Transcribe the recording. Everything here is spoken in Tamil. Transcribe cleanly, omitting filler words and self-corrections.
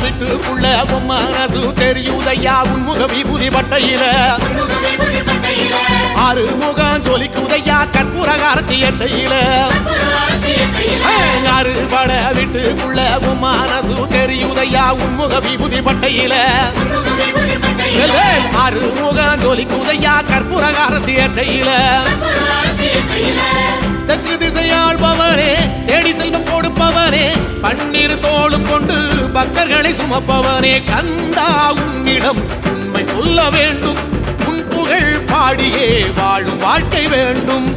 வீட்டுக்குள்ள உன் மனசு தெரியுதையா உன்முக விபூதி பட்டையில ஆறு முகம் ஜொலிக்குதையா கற்பூர காரத்தி எற்றையில அறுபட வீட்டுக்குள்ள உன் மனசு தெரியுதையா உன்முக விபூதி பட்டையில ஆறு முகம் ஜொலிக்குதையா கற்பூர காரத்தி எற்றையில தெற்கு திசையாள்பவனே தேடி செல்வம் கொடுப்பவனே பன்னீர் தோளும் கொண்டு பக்தர்களை சுமப்பவனே கந்தா உன்னிடம் உண்மை சொல்ல வேண்டும் உன் புகழ் பாடியே வாழும் வாழ்க்கை வேண்டும்